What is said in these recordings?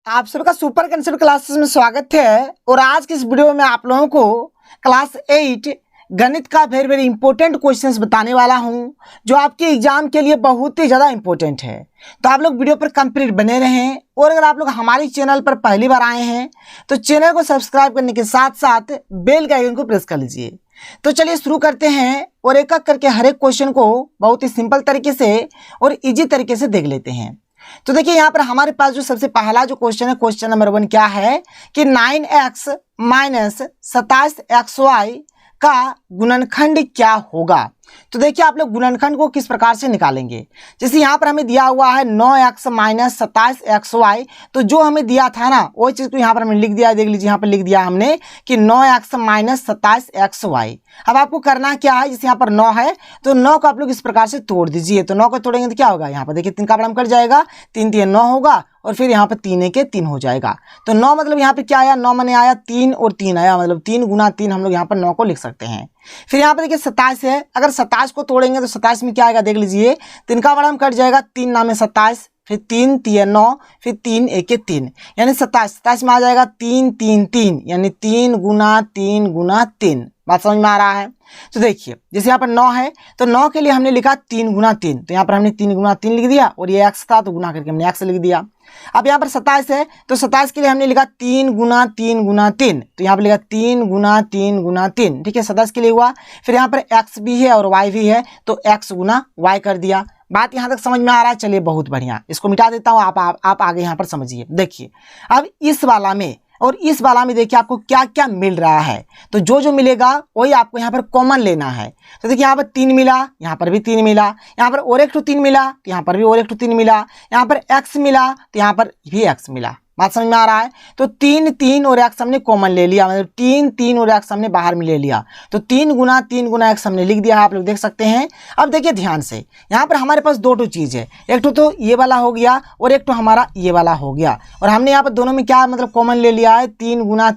आप सबका super concept classes में स्वागत है। और आज की इस वीडियो में आप लोगों को क्लास 8 गणित का वेरी इंपॉर्टेंट क्वेश्चंस बताने वाला हूं, जो आपके एग्जाम के लिए बहुत ही ज़्यादा इंपॉर्टेंट है। तो आप लोग वीडियो पर कंप्लीट बने रहें। और अगर आप लोग हमारे चैनल पर पहली बार आए हैं तो चैनल को सब्सक्राइब करने के साथ साथ बेल के आइकन को प्रेस कर लीजिए। तो चलिए शुरू करते हैं और एक एक करके हर एक क्वेश्चन को बहुत ही सिंपल तरीके से और ईजी तरीके से देख लेते हैं। तो देखिए यहाँ पर हमारे पास जो सबसे पहला जो क्वेश्चन है, क्वेश्चन नंबर 1 क्या है कि 9x माइनस 27xy का गुणनखंड क्या होगा। तो देखिए आप लोग गुणनखंड को किस प्रकार से निकालेंगे। जैसे यहाँ पर हमें दिया हुआ है 9x माइनस 27xy, तो जो हमें दिया था ना वही चीज़ को यहाँ पर हमने लिख दिया है। देख लीजिए यहाँ पर लिख दिया हमने कि 9x माइनस 27xy। अब आपको करना क्या है, जैसे यहाँ पर 9 है तो 9 को आप लोग इस प्रकार से तोड़ दीजिए। तो 9 को तोड़ेंगे तो क्या होगा, यहाँ पर देखिए 3 का बड़ा कट जाएगा, 3 3 9 होगा और फिर यहाँ पर 3 1 3 हो जाएगा। तो 9 मतलब यहाँ पे क्या आया, 9 मैंने आया 3 और 3 आया, मतलब 3 गुना 3 हम लोग यहाँ पर 9 को लिख सकते हैं। फिर यहाँ पर देखिए 27 है, अगर 27 को तोड़ेंगे तो 27 में क्या आएगा, देख लीजिए 3 का बड़ा कट जाएगा, 3 नाम में 27, फिर 3 3 9, फिर 3 1 3, यानी 27 में आ जाएगा 3 3 3, यानी 3 गुना 3 गुना 3। बात समझ में आ रहा है। तो देखिए जैसे यहाँ पर 9 है तो 9 के लिए हमने लिखा 3 गुना 3, तो यहाँ पर हमने 3 गुना 3 लिख दिया और ये x था तो गुना करके हमने x लिख दिया। अब यहाँ पर 27 है तो 27 के लिए हमने लिखा 3 गुना 3 गुना 3, तो यहाँ पर लिखा 3 गुना 3 गुना 3। ठीक है, 27 के लिए हुआ। फिर यहाँ पर x भी है और y भी है तो x गुना y कर दिया। बात यहाँ तक समझ में आ रहा है। चलिए बहुत बढ़िया, इसको मिटा देता हूँ, आप आगे यहाँ पर समझिए। देखिए अब इस वाला में और इस वाला में देखिए आपको क्या क्या मिल रहा है, तो जो जो मिलेगा वही आपको यहाँ पर कॉमन लेना है। तो देखिए यहाँ पर 3 मिला, यहाँ पर भी 3 मिला, यहाँ पर और एक 3 मिला तो यहाँ पर भी और एक 3 मिला, यहाँ पर x मिला तो यहाँ पर भी x मिला। बात समझ में आ रहा है। तो 3 3 और x हमने कॉमन ले लिया, मतलब 3 3 और x हमने बाहर में ले लिया, तो 3 गुना x हमने लिख दिया, आप लोग देख सकते हैं। अब देखिए ध्यान से, यहाँ पर हमारे पास दो चीज़ है, एक तो ये वाला हो गया और एक तो हमारा ये वाला हो गया, और हमने यहाँ पर दोनों में क्या मतलब कॉमन ले लिया है, 3 गुना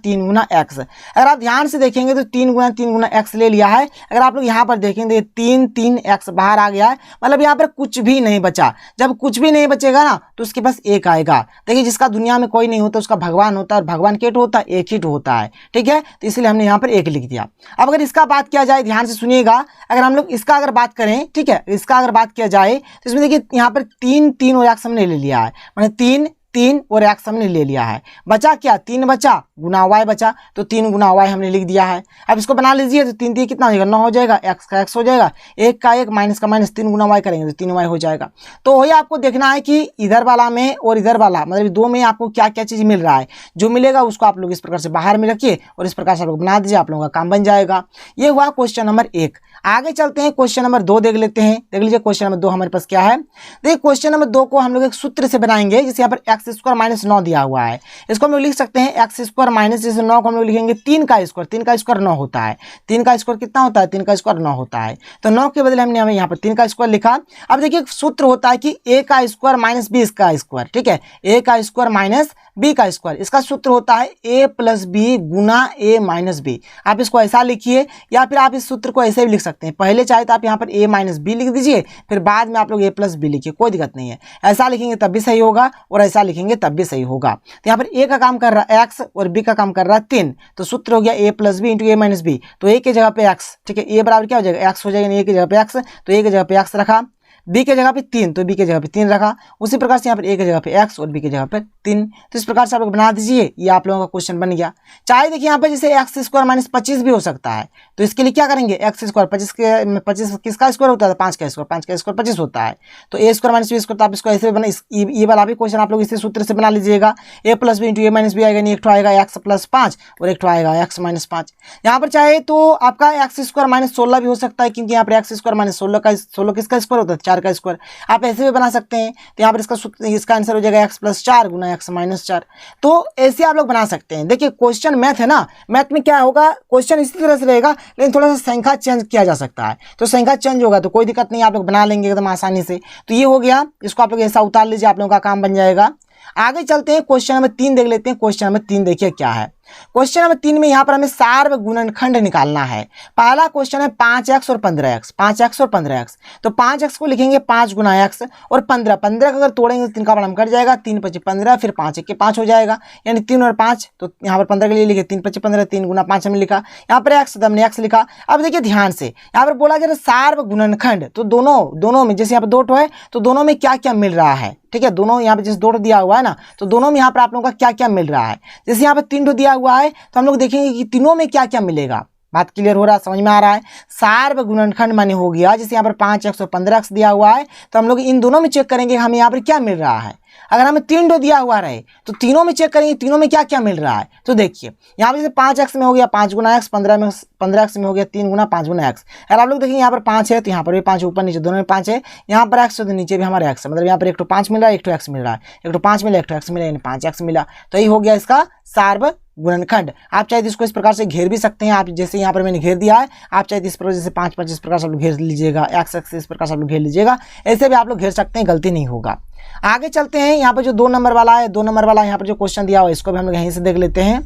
x। अगर आप ध्यान से देखेंगे तो 3 गुना x ले लिया है। अगर आप लोग यहाँ पर देखेंगे 3 3 x बाहर आ गया है, मतलब यहाँ पर कुछ भी नहीं बचा। जब कुछ भी नहीं बचेगा ना तो उसके पास एक आएगा। देखिए जिसका दुनिया में कोई नहीं होता उसका भगवान होता है, और भगवान के होता है, एक ही होता है। ठीक है, तो इसलिए हमने यहाँ पर एक लिख दिया। अब अगर इसका बात किया जाए, ध्यान से सुनिएगा, अगर हम लोग इसका अगर बात करें, ठीक है, इसका अगर बात किया जाए तो इसमें देखिए यहाँ पर 3 3 और x हमने ले लिया है, मैंने 3 3 और x हमने ले लिया है। बचा क्या, 3 बचा गुना y बचा, तो 3 गुना y हमने लिख दिया है। अब इसको बना लीजिए तो 3 3 कितना हो जाएगा, 9 हो जाएगा, x का x हो जाएगा, 1 का 1 माइनस का माइनस, 3 गुना y करेंगे तो 3y हो जाएगा। तो वही आपको देखना है कि इधर वाला में और इधर वाला, मतलब दो में आपको क्या क्या चीज़ मिल रहा है। जो मिलेगा उसको आप लोग इस प्रकार से बाहर में रखिए और इस प्रकार से आप लोग बना दीजिए, आप लोगों का काम बन जाएगा। ये हुआ क्वेश्चन नंबर 1। आगे चलते हैं, क्वेश्चन नंबर 2 देख लेते हैं। देख लीजिए क्वेश्चन नंबर 2 हमारे पास क्या है। देखिए क्वेश्चन नंबर 2 को हम लोग एक सूत्र से बनाएंगे। जैसे यहाँ पर x स्क्वायर माइनस 9 दिया हुआ है, इसको हम लोग लिख सकते हैं x स्क्वायर माइनस, जैसे 9 को हम लोग लिखेंगे 3 का स्क्वायर। 3 का स्क्वायर 9 होता है, 3 का स्क्वायर कितना होता है, 3 का स्क्वायर 9 होता है। तो 9 के बदले हमने यहाँ पर 3 का स्क्वायर लिखा। अब देखिए सूत्र होता है कि a का स्क्वायर माइनस b का स्क्वायर। ठीक है, a का स्क्वायर माइनस b का स्क्वायर, इसका सूत्र होता है a प्लस बी गुना a माइनस बी। आप इसको ऐसा लिखिए, या फिर आप इस सूत्र को ऐसे भी लिख सकते हैं। पहले चाहे तो आप यहाँ पर a माइनस बी लिख दीजिए, फिर बाद में आप लोग a प्लस बी लिखिए, कोई दिक्कत नहीं है। ऐसा लिखेंगे तब भी सही होगा और ऐसा लिखेंगे तब भी सही होगा। तो यहाँ पर a का काम कर रहा है x और b का काम कर रहा है 3, तो सूत्र हो गया a plus B into a minus B. तो a की जगह पे x, ठीक है, a बराबर क्या हो जाएगा, x हो जाएगा, a की जगह पे x, तो a की जगह पे x रखा, b के जगह पे 3 तो b के जगह पे 3 रखा। उसी प्रकार से यहाँ पर a के जगह पे x और b के जगह पे 3। तो इस प्रकार से आप लोग बना दीजिए, ये आप लोगों का क्वेश्चन बन गया। चाहे देखिए यहाँ पे जैसे x स्क्वायर माइनस 25 भी हो सकता है, तो इसके लिए क्या करेंगे, x स्क्वायर 25 किसका स्क्वायर होता है, 5 का स्क्वायर, 5 का स्क्वायर 25 होता है। तो a square minus B square, तो आप इसको ऐसे बना, ये वाला भी क्वेश्चन आप लोग इसी सूत्र से बना लीजिएगा। a plus B into a minus B आएगा, नहीं एक तो आएगा x प्लस 5 और एक तो आएगा x माइनस 5। यहाँ पर चाहे तो आपका x स्क्वायर माइनस 16 भी हो सकता है, क्योंकि यहाँ पर x स्क्वायर माइनस 16 किसका स्क्वायर होता है, 4 का स्क्वायर। आप ऐसे भी बना सकते हैं। तो यहाँ पर इसका आंसर हो जाएगा x प्लस 4 गुना x माइनस 4। तो ऐसे आप लोग बना सकते हैं। देखिए क्वेश्चन मैथ है ना, मैथ में क्या होगा, क्वेश्चन इसी तरह से रहेगा, लेकिन थोड़ा सा संख्या चेंज किया जा सकता है। तो संख्या चेंज होगा तो कोई दिक्कत नहीं, आप लोग बना लेंगे एकदम आसानी से। तो ये हो गया, इसको आप लोग ऐसा उतार लीजिए, आप लोगों का काम बन जाएगा। आगे चलते हैं, क्वेश्चन नंबर 3 देख लेते हैं। क्वेश्चन नंबर 3 देखिए क्या है। क्वेश्चन नंबर 3 में यहाँ पर हमें सार्वगुणनखंड निकालना है। पहला क्वेश्चन है 5x और 15x, 5x और 15x। तो 5x को लिखेंगे 5 गुना x और 15 का अगर तोड़ेंगे तो 3 का बड़ा कट जाएगा, 3 5 15, फिर 5 1 के 5 हो जाएगा, यानी 3 और 5। तो यहाँ पर 15 के लिए लिखे 3 5 15, 3 गुना 5 हमने लिखा, यहाँ पर x हमने x लिखा। अब देखिए ध्यान से, यहाँ पर बोला गया सार्वगुणनखंड, तो दोनों में जैसे यहाँ पर 2 है तो दोनों में क्या क्या मिल रहा है, ठीक है। दोनों यहाँ पे जैसे 2 दिया हुआ है ना, तो दोनों में यहाँ पर आप लोगों का क्या क्या मिल रहा है। जैसे यहाँ पर 3 दिया हुआ है तो हम लोग देखेंगे कि तीनों में क्या क्या मिलेगा। बात क्लियर हो रहा है, समझ में आ रहा है। सार्वगुणनखंड माने हो गया, जैसे यहाँ पर 5x और 15x दिया हुआ है तो हम लोग इन दोनों में चेक करेंगे हमें यहाँ पर क्या मिल रहा है। अगर हमें 3 दिया हुआ रहे तो तीनों में चेक करेंगे तीनों में क्या क्या मिल रहा है। तो देखिए यहाँ पर जैसे 5x में हो गया 5 गुना x, 15x में हो गया 3 गुना 5 गुना x। अगर आप लोग देखेंगे यहाँ पर 5 है तो यहाँ पर भी 5, ऊपर नीचे दोनों में 5 है, यहाँ पर x है तो नीचे भी हमारे x है, मतलब यहाँ पर 1 तो 5 मिल रहा है, 1 तो x मिल रहा है, 1 तो 5 मिला, 1 तो x मिला, यानी 5x मिला। तो यही हो गया इसका सार्वगुणनखंड। आप चाहे इसको इस प्रकार से घेर भी सकते हैं, आप जैसे यहाँ पर मैंने घेर दिया है, आप चाहे इस प्रकार जैसे 5 5 इस प्रकार से आप लोग घेर लीजिएगा, x इस प्रकार से आप लोग घेर लीजिएगा, ऐसे भी आप लोग घेर सकते हैं, गलती नहीं होगा। आगे चलते हैं, यहाँ पर जो 2 नंबर वाला है, 2 नंबर वाला यहाँ पर जो क्वेश्चन दिया हुआ है इसको भी हम लोग यहीं से देख लेते हैं।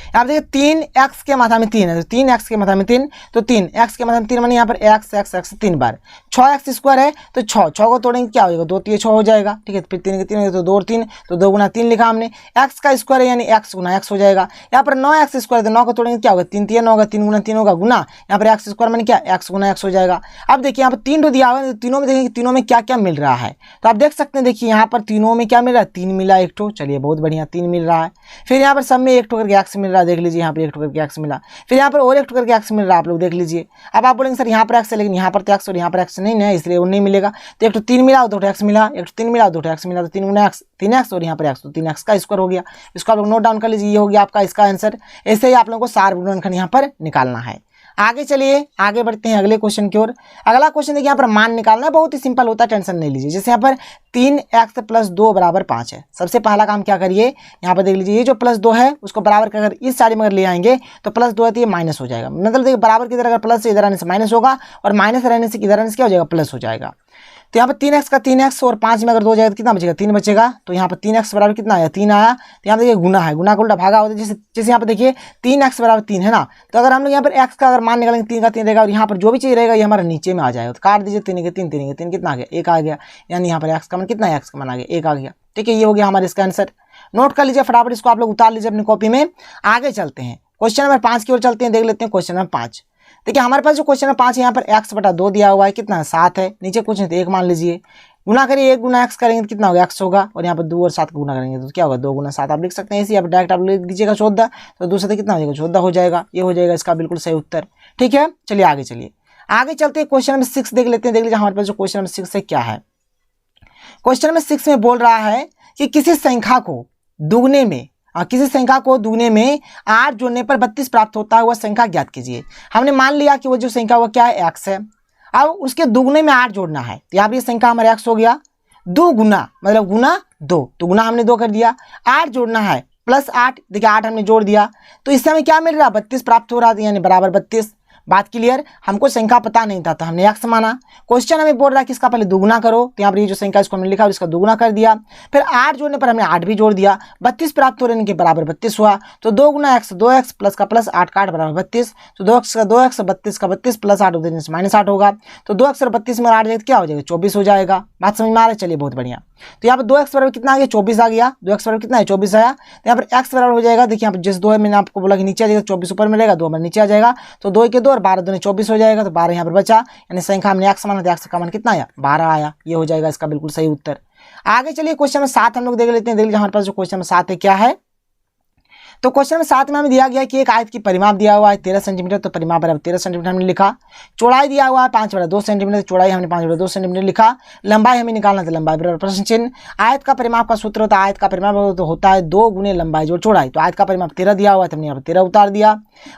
यहाँ पर देखिए 3x के मात्रा में 3 है, तो 3x के मात्रा में 3, तो 3x के मात्रा में 3 माने यहाँ पर x 3 बार, 6x स्क्वायर है तो 6 को तोड़ेंगे क्या हो जाएगा, 2 3 6 हो जाएगा, ठीक है। फिर 3 के 3 तो 2 और 3, तो 2 गुना 3 लिखा हमने। x का स्क्वायर है यानी x गुना x हो जाएगा। यहाँ पर 9x स्क्वायर, तो 9 को तोड़ेंगे क्या होगा, 3 3 होगा, 3 गुना 3 होगा गुना, यहाँ पर x स्क्वायर माने क्या, x गुना x हो जाएगा। अब देखिए यहाँ पर 3 दिया हुआ है, तो तीनों में देखेंगे तीनों में क्या क्या मिल रहा है। तो आप देख सकते हैं, देखिए यहाँ पर तीनों में क्या मिल रहा है, 3 मिला, 1 ठो, चलिए बहुत बढ़िया 3 मिल रहा है। फिर यहाँ पर सब में 1 ठो करके x मिल रहा है, देख लीजिए यहाँ पर 1 ठो करके x मिला, फिर यहाँ पर और 1 ठो करके x मिल रहा है, आप लोग देख लीजिए। अब आप बोलेंगे सर यहाँ पर x है लेकिन यहाँ पर तो x और यहाँ पर x नहीं है, इसलिए वो नहीं मिलेगा। तो 1 तो 3 मिला, 2 x मिला, 1 तो 3 मिला, 2 x मिला, तो 3 गुना x 3x और यहाँ पर x, तो 3x का स्क्वायर हो गया। इसको आप लोग नोट डाउन कर लीजिए, ये हो गया आपका इसका आंसर। ऐसे ही आप लोगों को सार्वगुणनखंड यहाँ पर निकालना है। आगे चलिए, आगे बढ़ते हैं अगले क्वेश्चन की ओर। अगला क्वेश्चन देखिए यहाँ पर मान निकालना है, बहुत ही सिंपल होता है, टेंशन नहीं लीजिए। जैसे यहाँ पर 3x + 2 = 5 है। सबसे पहला काम क्या करिए, यहाँ पर देख लीजिए, ये जो +2 है उसको बराबर का अगर इस साइड में अगर ले आएंगे तो +2 है तो ये माइनस हो जाएगा, मतलब देखिए बराबर की इधर अगर प्लस इधर आने से माइनस होगा और माइनस रहने से इधर आने से क्या हो जाएगा, प्लस हो जाएगा। तो यहाँ पर 3x का 3x और 5 में अगर 2 जाएगा तो कितना बचेगा, 3 बचेगा। तो यहाँ पर 3x बराबर कितना आया, 3 आया। तो यहाँ देखिए गुना है, गुना का उल्टा भागा होता है। जैसे यहाँ पर देखिए 3x बराबर 3 है ना, तो अगर हम लोग यहाँ पर x का अगर मान निकालेंगे 3 का 3 रहेगा और यहाँ पर जो भी चीज़ रहेगा ये हमारे नीचे में आ जाएगा। तो काट दीजिए, 3 के 3, 3 के 3 कितना आ गया, 1 आ गया, यानी यहाँ पर x का मान कितना है, x का मान आ गया 1 आ गया। ठीक है, ये हो गया हमारे इसका आंसर। नोट कर लीजिए फटाफट, इसको आप लोग उतार लीजिए अपनी कॉपी में। आगे चलते हैं, क्वेश्चन नंबर 5 की ओर चलते हैं, देख लेते हैं क्वेश्चन नंबर 5। देखिए हमारे पास जो क्वेश्चन नंबर 5 है, यहाँ पर x/2 दिया हुआ है, कितना है 7 है, नीचे कुछ नहीं तो 1 मान लीजिए। गुना करिए, 1 गुना x करेंगे तो कितना होगा, x होगा, और यहाँ पर 2 और 7 का गुना करेंगे तो क्या होगा, 2 गुना 7 आप लिख सकते हैं। इसी आप डायरेक्ट आप लिख दीजिएगा 14, तो 2 से कितना हो जाएगा, 14 हो जाएगा। ये हो जाएगा इसका बिल्कुल सही उत्तर। ठीक है, चलिए आगे चलिए, आगे चलते हैं क्वेश्चन नंबर 6 देख लेते हैं। देख लीजिए हमारे पास जो क्वेश्चन नंबर 6 है क्या है। क्वेश्चन नंबर 6 में बोल रहा है कि किसी संख्या को दुगने में 8 जोड़ने पर 32 प्राप्त होता है, वह संख्या ज्ञात कीजिए। हमने मान लिया कि वो जो संख्या वो क्या है, x है। अब उसके दुगने में 8 जोड़ना है, तो यहाँ पर ये संख्या हमारे x हो गया। 2 गुना मतलब गुना 2, तो गुना हमने 2 कर दिया। 8 जोड़ना है +8, देखिए 8 हमने जोड़ दिया, तो इस समय क्या मिल रहा है, 32 प्राप्त हो रहा था, यानी बराबर 32। बात क्लियर, हमको संख्या पता नहीं था तो हमने x माना। क्वेश्चन हमें बोल रहा है कि इसका पहले दुगुना करो, तो यहाँ पर ये जो संख्या इसको हमने लिखा इसका दुगुना कर दिया। फिर 8 जोड़ने पर हमने 8 भी जोड़ दिया, 32 प्राप्त हो रहे के बराबर 32 हुआ। तो 2 गुना x 2x प्लस का प्लस 8 का 8 बराबर 32। तो 2x का 2x 32 का 32 प्लस 8 होते -8 होगा। तो 2x और 32 में 8 जाएगा क्या हो जाएगा, 24 हो जाएगा। बात समझ में आ रहा है, चलिए बहुत बढ़िया। तो यहाँ पर 2x बराबर कितना आ गया, 24 आ गया। 2x बराबर कितना है, 24 आया। तो यहाँ पर x बराबर हो जाएगा, देखिए यहाँ पर जिस 2 है मैंने आपको बोला कि नीचे आ जाएगा, 24 ऊपर में रहेगा, 2 नीचे आ जाएगा। तो 2 के 2 और 12 दूनी 24 हो जाएगा। तो 12 यहाँ पर बचा, यानी संख्या हमने x माना, तो x का मान कितना आया, 12 आया। ये हो जाएगा इसका बिल्कुल सही उत्तर। आगे चलिए क्वेश्चन नंबर 7 हम लोग देख लेते हैं। देख लीजिए हमारे पास जो क्वेश्चन नंबर 7 है क्या है। तो क्वेश्चन नंबर 7 में हमें दिया गया कि एक आयत की परिमाप दिया हुआ है 13 सेंटीमीटर, तो परिमाप बराबर 13 सेंटीमीटर हमने लिखा। चौड़ाई दिया हुआ है 5/2 सेंटीमीटर, तो चौड़ाई हमने 5/2 सेंटीमीटर लिखा। लंबाई हमें निकालना था, लंबाई बराबर प्रश्न चिन्ह। आयत का परिमाप का सूत्र होता है, आयत का परिमाप तो होता है 2 गुने लंबाई जोड़ चौड़ाई। तो आयत का परिमाप 13 दिया हुआ है, तो हमने यहाँ पर 13 उतार दिया।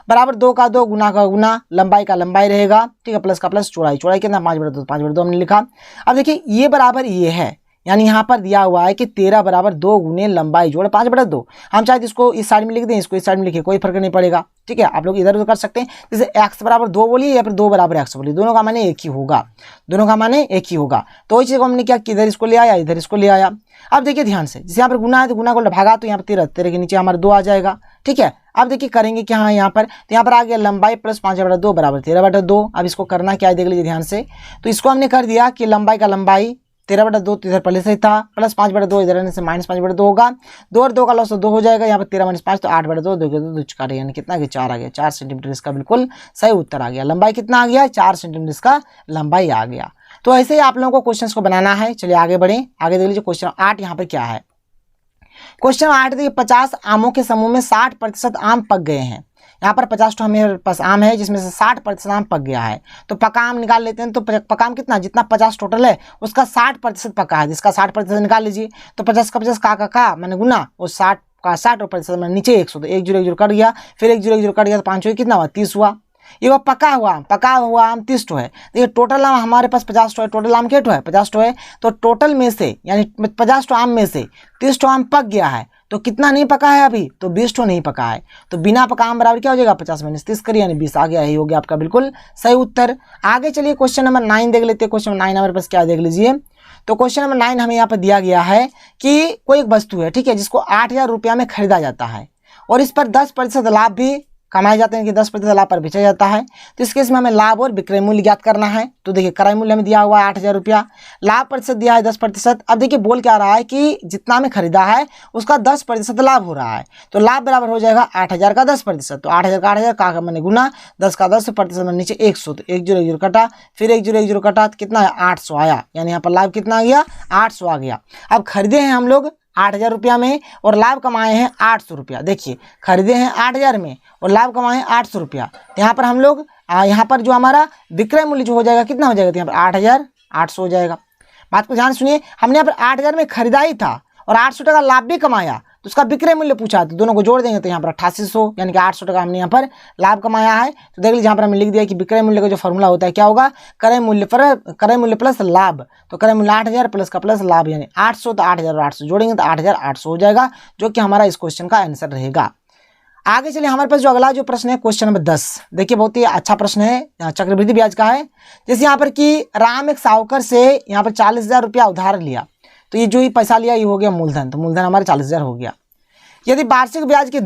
बराबर 2 का 2 गुना का गुना, लंबाई का लंबाई रहेगा, ठीक है, प्लस का प्लस, चौड़ाई कितना 5/2, 5/2 हमने लिखा। अब देखिए ये बराबर ये है, यानी यहाँ पर दिया हुआ है कि 13 बराबर 2 गुने लंबाई जोड़ 5/2। हम चाहे इसको इस साइड में लिख दें, इसको इस साइड में लिखे, कोई फर्क नहीं पड़ेगा। ठीक है, आप लोग इधर उधर कर सकते हैं। जैसे x बराबर 2 बोलिए या फिर 2 बराबर x बोलिए, दोनों का माने एक ही होगा, दोनों का माने एक ही होगा। तो इस चीज़ को हमने क्या, इधर इसको ले आया, इधर इसको ले आया। अब देखिए ध्यान से, जैसे यहाँ पर गुना है तो गुना को भागा तो यहाँ पर 13 के नीचे हमारा 2 आ जाएगा। ठीक है, अब देखिए करेंगे कि हाँ यहाँ पर, तो यहाँ पर आ गया लंबाई प्लस 5/2 बराबर 13/2। अब इसको करना क्या है देख लीजिए ध्यान से। तो इसको हमने कर दिया कि लंबाई का लंबाई 13/2 तो इधर पहले से ही था, प्लस 5/2 इधर आने से -5/2 होगा। 2 और 2 का लॉस तो 2 हो जाएगा। यहाँ पर 13 - 5 तो 8/2, 2 के 2 चुका रहे, यानी कितना कि 4 आ गया। 4 सेंटीमीटर इसका बिल्कुल सही उत्तर आ गया। लंबाई कितना आ गया, 4 सेंटीमीटर इसका लंबाई आ गया। तो ऐसे ही आप लोगों को क्वेश्चन को बनाना है। चलिए आगे बढ़े, आगे देख लीजिए क्वेश्चन 8 यहाँ पर क्या है। क्वेश्चन 8 देखिए, 50 आमों के समूह में 60% आम पक गए हैं। यहाँ पर 50 हमें पास आम है जिसमें से 60% आम पक गया है। तो पका आम निकाल लेते हैं। तो पका आम कितना, जितना 50 टोटल है उसका 60% पका है, जिसका 60% निकाल लीजिए। तो 50 का 50 का मैंने गुना, वो 60 का 60 और % मैंने नीचे 100, तो 1 0 1 0 कट गया, फिर 1 0 1 0 कट गया तो 5 कितना हुआ, 30 हुआ। ये वो पका हुआ आम 30 है। देखिए टोटल आम हमारे पास 50 है, टोटल आम क्या है, 50 है। तो टोटल में से यानी 50 आम में से 30 आम पक गया है। तो कितना नहीं पका है अभी, तो 20 नहीं पका है। तो बिना पका आम बराबर क्या हो जाएगा, 50 - 30 करिए, यानी 20 आ गया। यही हो गया आपका बिल्कुल सही उत्तर। आगे चलिए क्वेश्चन नंबर 9 देख लेते हैं। क्वेश्चन नंबर 9 हमारे पास क्या है देख लीजिए। तो क्वेश्चन नंबर 9 हमें यहाँ पर दिया गया है कि कोई एक वस्तु है, ठीक है, जिसको 8000 रुपया में खरीदा जाता है और इस पर 10% लाभ भी कमाए जाते हैं कि 10% लाभ पर बेचा जाता है। तो इस केस में हमें लाभ और विक्रय मूल्य ज्ञात करना है। तो देखिए क्रय मूल्य हमें दिया हुआ है 8000 रुपया, लाभ प्रतिशत दिया है 10%। अब देखिए बोल क्या रहा है कि जितना में खरीदा है उसका 10% लाभ हो रहा है। तो लाभ बराबर हो जाएगा 8000 का 10%। तो 8000 का 8000 का मैंने गुना 10 का 10% में नीचे 100, तो 1 0 1 0 कटा, फिर 1 0 1 0 कटा तो कितना है, 800 आया। यानी यहाँ पर लाभ कितना आ गया, 800 आ गया। अब खरीदे हैं हम लोग 8000 रुपया में और लाभ कमाए हैं 800 रुपया। देखिए खरीदे हैं 8000 में और लाभ कमाए हैं 800 रुपया। तो यहाँ पर हम लोग यहाँ पर जो हमारा विक्रय मूल्य जो हो जाएगा कितना हो जाएगा, तो यहाँ पर 8800 हो जाएगा। बात को ध्यान सुनिए, हमने यहाँ पर 8000 में खरीदा ही था और 800 टका लाभ भी कमाया, तो उसका विक्रय मूल्य पूछा है। तो दोनों को जोड़ देंगे तो यहाँ पर 8800, यानी कि 800 टका हमने यहाँ पर लाभ कमाया है। तो देख लीजिए यहाँ पर हमने लिख दिया कि विक्रय मूल्य का जो फॉर्मूला होता है क्या होगा, क्रय मूल्य प्लस लाभ। तो क्रय मूल्य 8000 प्लस का प्लस लाभ यानी 800, तो 8000 और 800 जोड़ेंगे तो 8800 हो जाएगा, जो कि हमारा इस क्वेश्चन का आंसर रहेगा। आगे चलिए हमारे पास जो अगला जो प्रश्न है क्वेश्चन नंबर 10, देखिए बहुत ही अच्छा प्रश्न है, चक्रवृद्धि ब्याज का है। जैसे यहाँ पर कि राम एक साहूकर से यहाँ पर 40,000 रुपया उधार लिया। तो ये जो ही पैसा लिया ये हो गया मूलधन, तो मूलधन हमारे 40,000 हो गया। यदि वार्षिक ब्याज की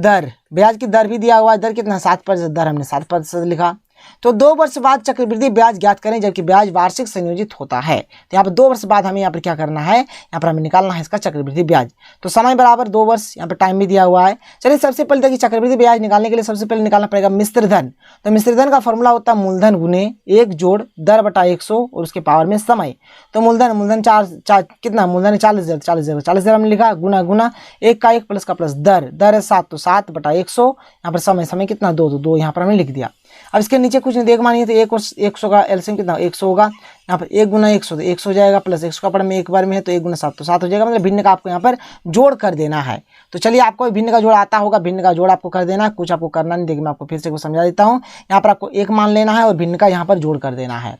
दर भी दिया हुआ है, दर कितना 7%, दर हमने 7% लिखा। तो 2 वर्ष बाद चक्रवृद्धि ब्याज ज्ञात करें जबकि ब्याज वार्षिक संयोजित होता है। तो यहाँ पर 2 वर्ष बाद हमें यहाँ पर क्या करना है, यहाँ पर हमें निकालना है इसका चक्रवृद्धि ब्याज। तो समय बराबर 2 वर्ष, यहाँ पर टाइम भी दिया हुआ है। चलिए सबसे पहले देखिए चक्रवृद्धि ब्याज निकालने के लिए सबसे पहले निकालना पड़ेगा मिश्र धन। तो मिश्र धन का फॉर्मूला होता है मूलधन गुने 1 जोड़ दर बटा 100 और उसके पावर में समय। तो मूलधन 4 कितना, मूलधन 40,000 हमने लिखा, गुना 1 का 1 प्लस का प्लस दर है 7, तो 7 बटा 100। यहाँ पर समय कितना 2 यहाँ पर हमने लिख दिया। अब इसके नीचे कुछ नहीं देख मानिए, तो 1 और 100 का एलसीएम कितना 100 होगा। यहाँ पर 1 गुना 100 तो 100 हो जाएगा, प्लस 100 का पढ़ में एक बार में है तो 1 गुना 7 तो 7 हो जाएगा। मतलब भिन्न का आपको यहाँ पर जोड़ कर देना है। तो चलिए आपको भिन्न का जोड़ आता होगा, भिन्न का जोड़ आपको कर देना है, कुछ आपको करना नहीं। देखिए मैं आपको फिर से समझा देता हूँ। यहाँ पर आपको 1 मान लेना है और भिन्न का यहाँ पर जोड़ कर देना है।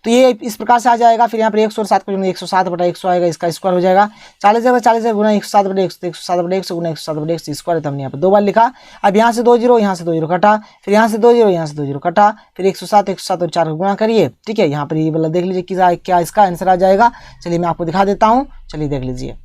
तो ये इस प्रकार से आ जाएगा। फिर यहाँ पर 100 और 7 को 107 बटा 100 आएगा, इसका स्क्वायर हो जाएगा 40,000 गुना 107 बटा 107 बटा 100 गुना 107 बटा 100 स्क्वायर। तो हमने यहाँ पर 2 बार लिखा। अब यहाँ से 2 जीरो, यहाँ से 2 जीरो कटा, फिर यहाँ से 2 जीरो, यहाँ से 2 जीरो कटा, फिर 107 और 4 को गुणा करिए। ठीक है, यहाँ पर ये वाला देख लीजिए क्या इसका आंसर आ जाएगा। चलिए मैं आपको दिखा देता हूँ, चलिए देख लीजिए।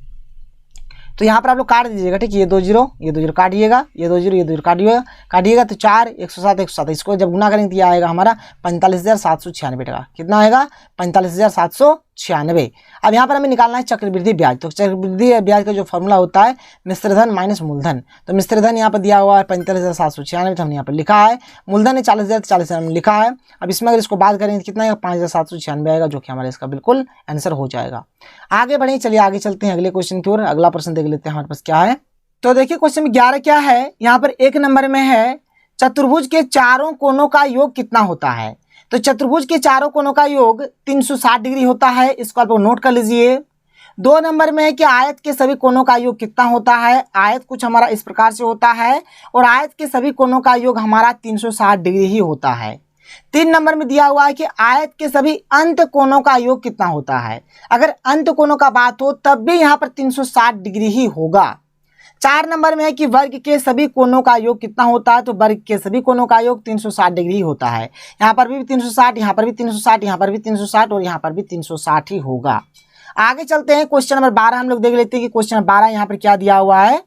तो यहाँ पर आप लोग काट दीजिएगा, ठीक है, ये 2 जीरो काटिएगा, ये 2 जीरो काटिएगा तो 4 107 इसको जब गुना करेंगे तो ये आएगा हमारा 45,796 टका। कितना आएगा 45,796। अब यहाँ पर हमें निकालना है चक्रवृद्धि ब्याज। तो चक्रवृद्धि ब्याज का जो फॉर्मूला होता है मिश्रधन माइनस मूलधन। तो मिश्रधन यहाँ पर दिया हुआ है 45,796, तो हमने यहाँ पर लिखा है। मूलधन है 40,000 हमने लिखा है। अब इसमें अगर इसको बात करेंगे तो कितना आएगा 5,796 आएगा, जो कि हमारा इसका बिल्कुल आंसर हो जाएगा। आगे बढ़े, चलिए आगे चलते हैं अगले क्वेश्चन की ओर। अगला प्रश्न देख लेते हैं हमारे पास क्या है। तो देखिए क्वेश्चन 11 क्या है, यहाँ पर 1 नंबर में है चतुर्भुज के चारों कोनों का योग कितना होता है। तो चतुर्भुज के चारों कोनों का योग 360 डिग्री होता है, इसको आप नोट कर लीजिए। 2 नंबर में है कि आयत के सभी कोनों का योग कितना होता है। आयत कुछ हमारा इस प्रकार से होता है और आयत के सभी कोनों का योग हमारा 360 डिग्री ही होता है। 3 नंबर में दिया हुआ है कि आयत के सभी अंत कोणों का योग कितना होता है। अगर अंत कोणों का बात हो तब भी यहाँ पर 360 डिग्री ही होगा। 4 नंबर में है कि वर्ग के सभी कोणों का योग कितना होता है, तो वर्ग के सभी कोणों का योग 360 डिग्री होता है। यहाँ पर भी 360, यहाँ पर भी 360, यहाँ पर भी 360 और यहाँ पर भी 360 ही होगा। आगे चलते हैं, क्वेश्चन नंबर 12 हम लोग देख लेते हैं कि क्वेश्चन नंबर 12 यहाँ पर क्या दिया हुआ है।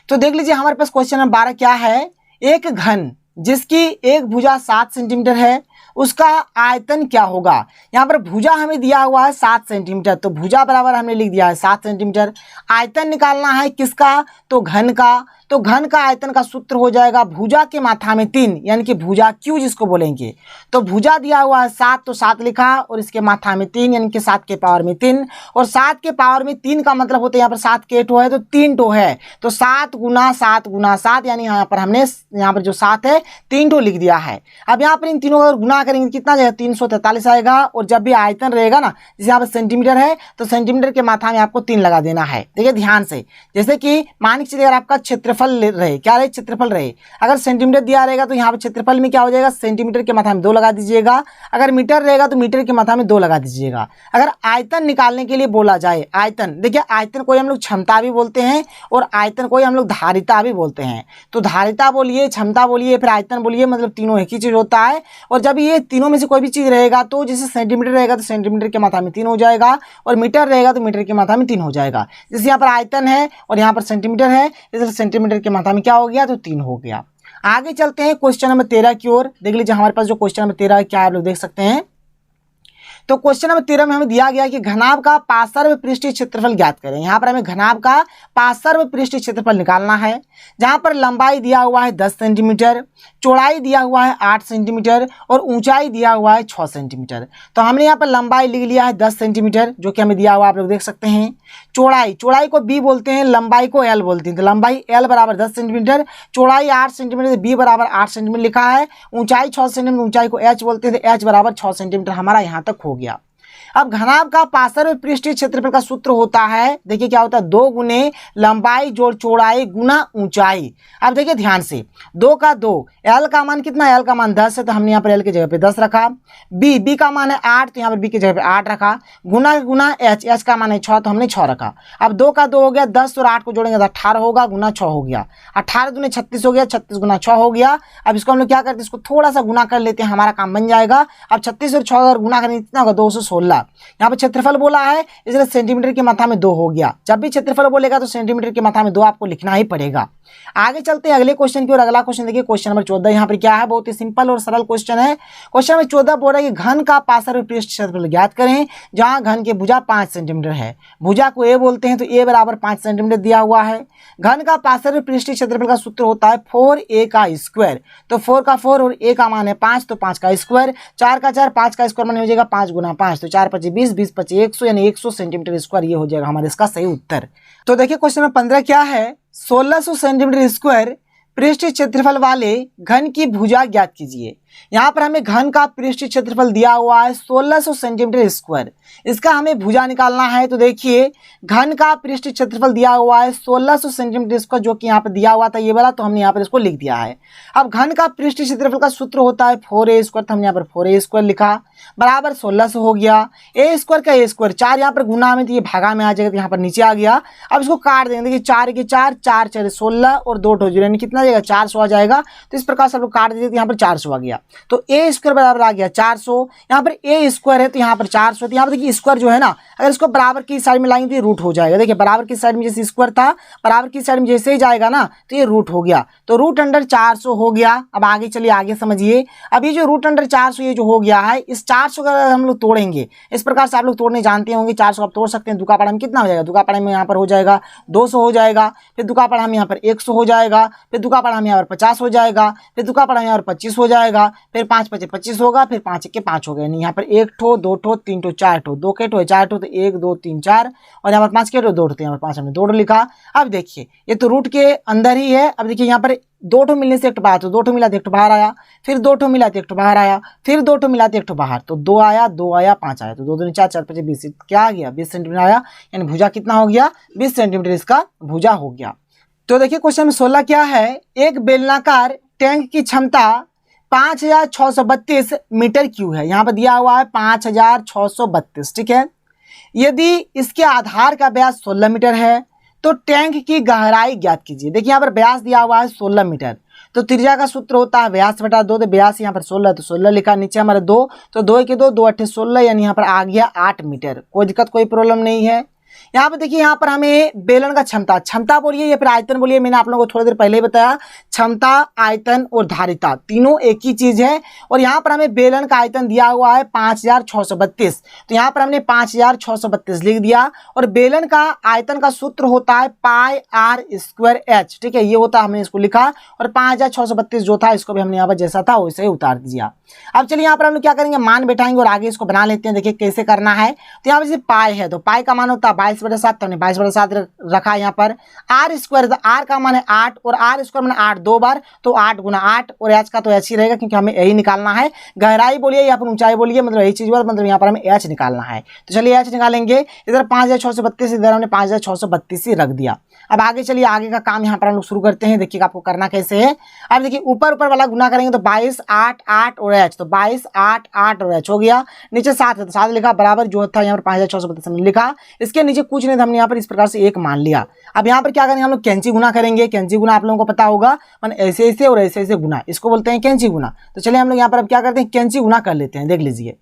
तो देख लीजिए हमारे पास क्वेश्चन नंबर 12 क्या है। एक घन जिसकी एक भुजा 7 सेंटीमीटर है उसका आयतन क्या होगा। यहाँ पर भुजा हमें दिया हुआ है 7 सेंटीमीटर, तो भुजा बराबर हमने लिख दिया है 7 सेंटीमीटर। आयतन निकालना है किसका, तो घन का। तो घन का आयतन का सूत्र हो जाएगा भुजा के माथा में 3, यानी कि भुजा क्यू जिसको बोलेंगे। तो भुजा दिया हुआ है 7, तो 7 लिखा और इसके माथा में 3, यानी कि 7 के पावर में 3। और 7 के पावर में 3 का मतलब होता है यहाँ पर 7 के टो है तो 3 टो है, तो 7 गुना 7 गुना 7, यानी यहाँ पर हमने यहाँ पर जो 7 है 3 टो लिख दिया है। अब यहाँ पर इन तीनों का गुना करेंगे कितना जाएगा, 343 आएगा। और जब भी आयतन रहेगा ना, जैसे यहाँ पर सेंटीमीटर है तो सेंटीमीटर के माथा में आपको 3 लगा देना है। देखिए ध्यान से, जैसे कि मान के चलिए अगर आपका क्षेत्रफल रहे, क्या रहे, क्षेत्रफल रहे। अगर सेंटीमीटर दिया रहेगा तो यहाँ पर क्षेत्रफल में क्या हो जाएगा, सेंटीमीटर के माथा में 2 लगा दीजिएगा। अगर मीटर रहेगा तो मीटर के माथा में 2 लगा दीजिएगा। अगर आयतन निकालने के लिए बोला जाए, आयतन देखिए, आयतन कोई हम लोग क्षमता भी बोलते हैं और आयतन कोई हम लोग धारिता भी बोलते हैं। तो धारिता बोलिए, क्षमता बोलिए, फिर आयतन बोलिए, मतलब तीनों एक ही चीज होता है। और जब ये तीनों में से कोई भी चीज रहेगा तो जैसे सेंटीमीटर रहेगा तो सेंटीमीटर के माथा में 3 हो जाएगा, और मीटर रहेगा तो मीटर के माथा में 3 हो जाएगा। जैसे यहाँ पर आयतन है और यहाँ पर सेंटीमीटर है, इसलिए सेंटीमीटर के माथा में क्या हो गया, तो 3 हो गया। आगे चलते हैं क्वेश्चन नंबर 13 की ओर। देख लीजिए हमारे पास जो क्वेश्चन नंबर 13 है क्या आप लोग देख सकते हैं। तो क्वेश्चन नंबर 13 में हमें दिया गया कि घनाभ का पार्श्व पृष्ठीय क्षेत्रफल ज्ञात करें। यहाँ पर हमें घनाभ का पार्श्व पृष्ठीय क्षेत्रफल निकालना है, जहाँ पर लंबाई दिया हुआ है 10 सेंटीमीटर, चौड़ाई दिया हुआ है 8 सेंटीमीटर और ऊंचाई दिया हुआ है 6 सेंटीमीटर। तो हमने यहाँ पर लंबाई लिख लिया है 10 सेंटीमीटर, जो कि हमें दिया हुआ आप लोग देख सकते हैं। चौड़ाई को बी बोलते हैं, लंबाई को एल बोलते हैं। तो लंबाई एल बराबर 10 सेंटीमीटर, चौड़ाई 8 सेंटीमीटर, बी बराबर 8 सेंटीमीटर लिखा है। ऊंचाई 6 सेंटीमीटर, ऊंचाई को एच बोलते हैं, तो एच बराबर 6 सेंटीमीटर हमारा यहाँ तक हो गया। अब घनाभ का पार्श्व पृष्ठीय क्षेत्रफल का सूत्र होता है, देखिए क्या होता है, 2 गुने लंबाई जोड़ चौड़ाई गुना ऊंचाई। अब देखिए ध्यान से, 2 का 2, एल का मान कितना, एल का मान 10 है तो हमने यहाँ पर एल की जगह पे 10 रखा। बी का मान है 8 तो यहाँ पर बी की जगह पे 8 रखा। गुना गुना एच का मान है 6 तो हमने 6 रखा। अब 2 का 2 हो गया, 10 और 8 को जोड़ेंगे तो 18 होगा, गुना 6 हो गया। 18 दूने 36 हो गया, 36 गुना 6 हो गया। अब इसको हम लोग क्या करते हैं, इसको थोड़ा सा गुना कर लेते हैं, हमारा काम बन जाएगा। अब 36 और 6 अगर गुना करेंगे कितना होगा, 216। यहाँ पर क्षेत्रफल बोला है इसलिए सेंटीमीटर के माथा में 2 हो गया। जब भी क्षेत्रफल बोलेगा तो सेंटीमीटर के माथा में 2 आपको लिखना ही पड़ेगा। आगे चलते हैं अगले क्वेश्चन की ओर। अगला क्वेश्चन देखिए, क्वेश्चन नंबर 14 यहाँ पर क्या है, बहुत ही सिंपल और सरल क्वेश्चन है। क्वेश्चन नंबर 14 बोल रहा है कि घन का पार्श्व पृष्ठ क्षेत्रफल ज्ञात करें, जहां घन की भुजा 5 सेंटीमीटर है। भुजा को ए बोलते हैं, तो ए बराबर 5 सेंटीमीटर दिया हुआ है। घन का पार्श्व पृष्ठीय क्षेत्रफल का सूत्र होता है 4a का स्क्वायर। तो 4 का 4 और a का मान है 5, तो 5 का स्क्वायर। 4 का 4, 5 का स्क्वायर मान हो जाएगा 5 गुना 5, तो 4 5 20, 20 5 100, यानी 100 सेंटीमीटर स्क्वायर। ये हो जाएगा हमारे इसका सही उत्तर। तो देखिए क्वेश्चन नंबर 15 क्या है, 1600 सेंटीमीटर स्क्वायर पृष्ठीय क्षेत्रफल वाले घन की भुजा ज्ञात कीजिए। यहाँ पर हमें घन का पृष्ठीय क्षेत्रफल दिया हुआ है 1600 सेंटीमीटर स्क्वायर, इसका हमें भुजा निकालना है। तो देखिए घन का पृष्ठीय क्षेत्रफल दिया हुआ है 1600 सेंटीमीटर स्क्वायर, जो कि यहाँ पर दिया हुआ था ये वाला, तो हमने यहाँ पर इसको लिख दिया है। अब घन का पृष्ठीय क्षेत्रफल का सूत्र होता है 4a स्क्वायर, तो हमने यहाँ पर 4a स्क्वायर लिखा, बराबर 1600 हो गया। a स्क्वायर का a स्क्वायर, 4 यहाँ पर गुना में तो ये भागा में आ जाएगा, तो यहाँ पर नीचे आ गया। अब इसको काट देंगे, देखिए 4 के 4, 4 4 16 और 2 2 यानी कितना आ जाएगा, 400 आ जाएगा। तो इस प्रकार से आप लोग काट दीजिए, तो यहाँ पर 400 आ गया। तो ए स्क्वायर बराबर आ गया 400। यहाँ पर ए स्क्वायर है तो यहाँ पर 400, तो यहाँ पर देखिए स्क्वायर जो है ना, अगर इसको बराबर की साइड में लाएंगे तो ये रूट हो जाएगा। देखिए बराबर की साइड में जैसे स्क्वायर था, बराबर की साइड में जैसे ही जाएगा ना तो ये रूट हो गया, तो रूट अंडर 400 हो गया। अब आगे चलिए आगे समझिए। अब ये जो रूट अंडर 400 ये जो हो गया है, इस 400 का अगर हम लोग तोड़ेंगे, इस प्रकार से आप लोग तोड़ने जानते होंगे, 400 आप तोड़ सकते हैं। दुका पड़ा में कितना हो जाएगा, दुका पड़ा में यहाँ पर हो जाएगा 200 हो जाएगा, फिर दुका पड़ा हम यहाँ पर 100 हो जाएगा, फिर दुका पड़ा हम यहाँ पर 50 हो जाएगा, फिर दुका पड़ा यहाँ पर 25 हो जाएगा, फिर 5 5 25 होगा, फिर 5 के 5 हो गए। यहाँ पर 1 ठो 2 ठो 3 ठो 4 ठो, 2 के ठो 4 ठो, तो 1 2 3 4, और यहाँ पर 5 के ठो 2 ठो, यहाँ पर 5 हमने 2 ठो लिखा। अब देखिए ये तो रूट के अंदर ही है। अब देखिए यहाँ पर 2 ठो मिलने से 1 ठो बाहर, तो 2 ठो मिला तो 1 ठो बाहर आया, फिर 2 ठो मिला तो 1 ठो बाहर आया, फिर 2 ठो मिला तो 1 ठो बाहर, तो 2 आया 2 आया 5 आया, तो 2 2 4 4 5 20, क्या आ गया 20 सेंटीमीटर आया, यानी भुजा कितना हो गया 20 सेंटीमीटर इसका भुजा हो गया। तो देखिए क्वेश्चन में 16 क्या है, एक बेलनाकार टैंक की क्षमता 5632 मीटर क्यूब है, यहाँ पर दिया हुआ है 5632, ठीक है। यदि इसके आधार का व्यास 16 मीटर है तो टैंक की गहराई ज्ञात कीजिए। देखिए यहाँ पर व्यास दिया हुआ है 16 मीटर, तो त्रिज्या का सूत्र होता है व्यास बटा 2, तो व्यास यहाँ पर 16 तो 16 लिखा, नीचे हमारे 2 तो 2 के 2 2 8 16, यानी यहाँ पर आ गया 8 मीटर। कोई दिक्कत कोई प्रॉब्लम नहीं है। यहाँ पर देखिए यहाँ पर हमें बेलन का क्षमता बोलिए या फिर आयतन बोलिए, मैंने आप लोगों को थोड़ी देर पहले ही बताया, क्षमता, आयतन और धारिता तीनों एक ही चीज है। और यहाँ पर हमें बेलन का आयतन दिया हुआ है 5632, तो यहाँ पर हमने 5632 लिख दिया। और बेलन का आयतन का सूत्र होता है पाई आर स्क्वायर एच, ठीक है, ये होता है, हमने इसको लिखा। और 5632 जो था इसको भी हमने यहाँ पर जैसा था वैसे ही उतार दिया। अब चलिए यहाँ पर हम लोग क्या करेंगे, मान बैठाएंगे और आगे इसको बना लेते हैं। देखिए कैसे करना है, तो यहाँ पर जैसे पाई है तो पाई का मान होता है 22/7, तो हमने 22/7 रखा। यहाँ पर आर स्क्वायर, तो आर का मान है 8 और आर स्क्वायर मैंने 8 2 बार, तो 8 × 8 और एच का तो एच ही रहेगा क्योंकि हमें यही निकालना है। गहराई बोलिए या फिर ऊंचाई बोलिए, मतलब यही चीज हुआ, मतलब यहाँ पर हमें एच निकालना है। तो चलिए एच निकालेंगे। इधर 5632, इधर हमने 5632 ही रख दिया। अब आगे चलिए, आगे का काम यहाँ पर हम लोग शुरू करते हैं। देखिए आपको करना कैसे है। अब देखिए ऊपर वाला गुना करेंगे तो 22 8 8 और एच, तो 22 8 8 और एच हो गया। नीचे 7 है तो 7 लिखा, बराबर जो था यहाँ पर 5632 हमने लिखा। इसके नीचे कुछ नहीं था, हमने यहाँ पर इस प्रकार से 1 मान लिया। अब यहाँ पर क्या करेंगे हम लोग, कैंची गुना करेंगे। कैंची गुना आप लोगों को पता होगा, मैंने ऐसे ऐसे और ऐसे ऐसे गुना, इसको बोलते हैं कैंची गुना। तो चलिए हम लोग यहाँ पर अब क्या करते हैं, कैंची गुना कर लेते हैं। देख लीजिए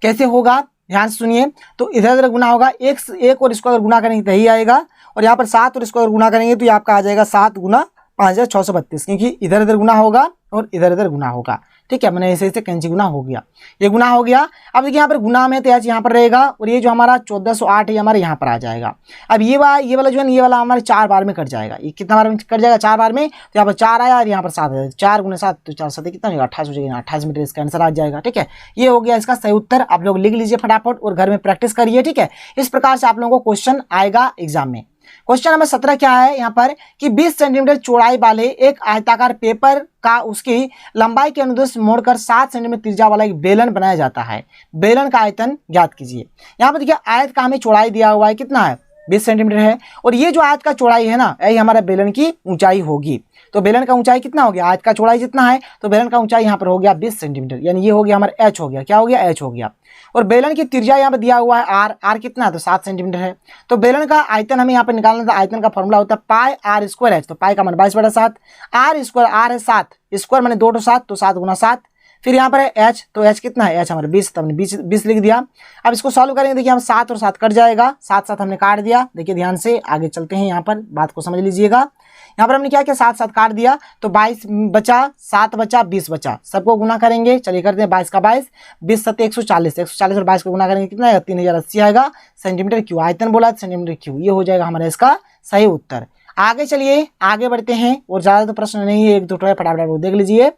कैसे होगा, ध्यान से सुनिए। तो इधर उधर गुना होगा, एक और इसको अगर गुना करेंगे तो यही आएगा। और यहाँ पर 7 और इसको अगर गुना करेंगे तो ये आपका आ जाएगा 7 × 5632, क्योंकि इधर इधर गुना होगा और इधर इधर गुना होगा, ठीक है। मैंने ऐसे ऐसे कैंची गुना हो गया, ये गुना हो गया। अब देखिए यहाँ पर गुना में तो यहाँ पर रहेगा और ये जो हमारा 1408 है हमारे यहाँ पर आ जाएगा। अब ये वाला जो है ये वाला हमारे 4 बार में कट जाएगा। ये कितना बार में कट जाएगा, 4 बार में। तो यहाँ पर 4 आया और यहाँ पर 7 आया, 4 × 7 तो 4 7 कितना होगा, 28 हो जाएगा। 28 मीटर इसका आंसर आ जाएगा, ठीक है। ये हो गया इसका सही उत्तर। आप लोग लिख लीजिए फटाफट और घर में प्रैक्टिस करिए, ठीक है। इस प्रकार से आप लोगों को क्वेश्चन आएगा एग्जाम में। क्वेश्चन नंबर 17 क्या है यहाँ पर कि 20 सेंटीमीटर चौड़ाई वाले एक आयताकार पेपर का उसकी लंबाई के अनुदिश मोड़कर 7 सेंटीमीटर त्रिज्या वाला एक बेलन बनाया जाता है। बेलन का आयतन ज्ञात कीजिए। यहाँ पर देखिए आयत का हमें चौड़ाई दिया हुआ है, कितना है, 20 सेंटीमीटर है। और ये जो आयत का चौड़ाई है ना, यही हमारा बेलन की ऊंचाई होगी। तो बेलन का ऊंचाई कितना हो गया, आयत का चौड़ाई जितना है, तो बेलन का ऊंचाई यहाँ पर हो गया 20 सेंटीमीटर, यानी ये हो गया हमारा एच हो गया। क्या हो गया, एच हो गया। और बेलन की त्रिज्या यहाँ पर दिया हुआ है आर, आर कितना है, तो 7 सेंटीमीटर है। तो बेलन का आयतन हमें यहाँ पर निकालना था। आयतन का फॉर्मूला होता है पाई आर स्क्वायर एच, तो पाई का मान 22/7, आर स्क्वायर, आर है 7, स्क्वायर मैंने 2 × 7, तो 7 × 7। फिर यहाँ पर है एच, तो एच कितना है, एच हमारे 20, तो हमने 20 लिख दिया। अब इसको सॉल्व करेंगे, देखिए हम 7 और 7 कट जाएगा, 7 7 हमने काट दिया। देखिए ध्यान से आगे चलते हैं, यहाँ पर बात को समझ लीजिएगा। यहाँ पर हमने क्या किया, 7 7 काट दिया, तो 22 बचा, 7 बचा, 20 बचा। सबको गुना करेंगे, चलिए करते हैं। 22 का 22, 20 7 140, 140 और 22 को गुना करेंगे कितना आएगा, 3080 आएगा सेंटीमीटर क्यूब। आयतन बोला सेंटीमीटर क्यूब, ये हो जाएगा हमारा इसका सही उत्तर। आगे चलिए, आगे बढ़ते हैं और ज्यादा तो प्रश्न नहीं है, 1 2 फटाफट देख लीजिए।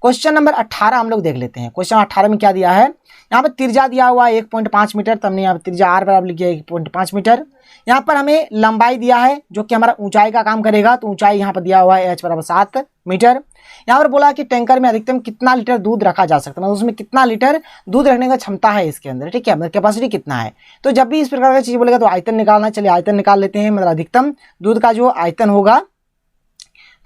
क्वेश्चन नंबर 18 हम लोग देख लेते हैं। क्वेश्चन 18 में क्या दिया है, यहाँ पर त्रिज्या दिया हुआ है 1.5 मीटर, तो हमने यहाँ पर त्रिज्या आर बराबर लिखी है 1.5 मीटर। यहाँ पर हमें लंबाई दिया है जो कि हमारा ऊंचाई का काम करेगा, तो ऊंचाई यहाँ पर दिया हुआ है h बराबर 7 मीटर। यहाँ पर बोला कि टैंकर में अधिकतम कितना लीटर दूध रखा जा सकता है, मतलब उसमें कितना लीटर दूध रखने का क्षमता है इसके अंदर, ठीक है, मतलब कैपेसिटी कितना है। तो जब भी इस प्रकार की चीज बोलेगा तो आयतन निकालना। चलिए आयतन निकाल लेते हैं, मतलब अधिकतम दूध का जो आयतन होगा,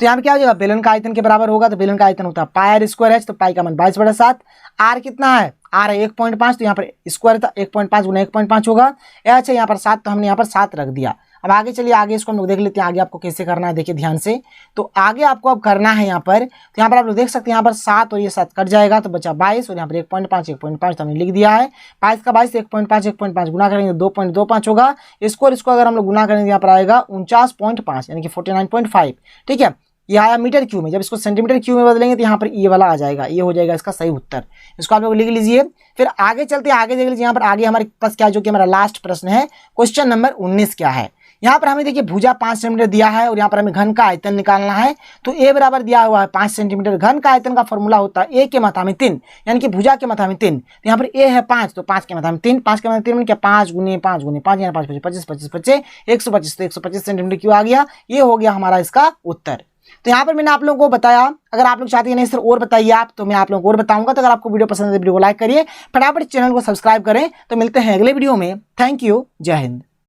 तो यहाँ पे क्या हो जाएगा, बेलन का आयतन के बराबर होगा। तो बेलन का आयतन होता है पाई आर स्क्वायर एच, तो पाई का मान 22/7। आर कितना है, आर है 1.5, तो यहाँ पर स्क्वायर था 1.5 × 1.5 होगा। एच है यहाँ पर 7, तो हमने यहाँ पर 7 रख दिया। अब आगे चलिए, आगे इसको हम लोग देख लेते हैं आगे आपको कैसे करना है। देखिए ध्यान से, तो आगे आपको अब करना है यहाँ पर, तो यहाँ पर आप लोग देख सकते हैं यहाँ पर 7 और ये 7 कट जाएगा, तो बचा 22 और यहाँ पर 1.5 तो हमने लिख दिया है। 22 का 22, 1.5 गुना करेंगे 2.25 होगा। इसको अगर हम लोग गुना करेंगे यहाँ पर आएगा 49.5, यानी कि 49.5, ठीक है। ये आया मीटर क्यूब में, जब इसको सेंटीमीटर क्यूब में बदलेंगे तो यहाँ पर ये वाला आ जाएगा, ये हो जाएगा इसका सही उत्तर। इसको आप लोग लिख लीजिए। फिर आगे चलते हैं, आगे देख लीजिए। यहाँ पर आगे हमारे पास क्या, जो कि हमारा लास्ट प्रश्न है, क्वेश्चन नंबर 19 क्या है। यहाँ पर हमें देखिए भुजा 5 सेंटीमीटर दिया है और यहाँ पर हमें घन का आयतन निकालना है। तो ए बराबर दिया हुआ है 5 सेंटीमीटर। घन का आयतन का फॉर्मूला होता है ए के मात्रा में 3, यानी कि भुजा के मात्रा में 3। तो यहाँ पर ए है 5, तो 5 के मात्रा में 3, 5 के मात्रा में 3 में क्या, 5 × 5 × 5 यानी 5 25 25 25 125, तो 125 सेंटीमीटर क्यों आ गया। ये हो गया हमारा इसका उत्तर। तो यहाँ पर मैंने आप लोगों को बताया। अगर आप लोग चाहते हैं नहीं सर और बताइए आप, तो मैं आप लोगों को और बताऊंगा। तो अगर आपको वीडियो पसंद है तो वीडियो को लाइक करिए, फटाफट चैनल को सब्सक्राइब करें। तो मिलते हैं अगले वीडियो में। थैंक यू, जय हिंद।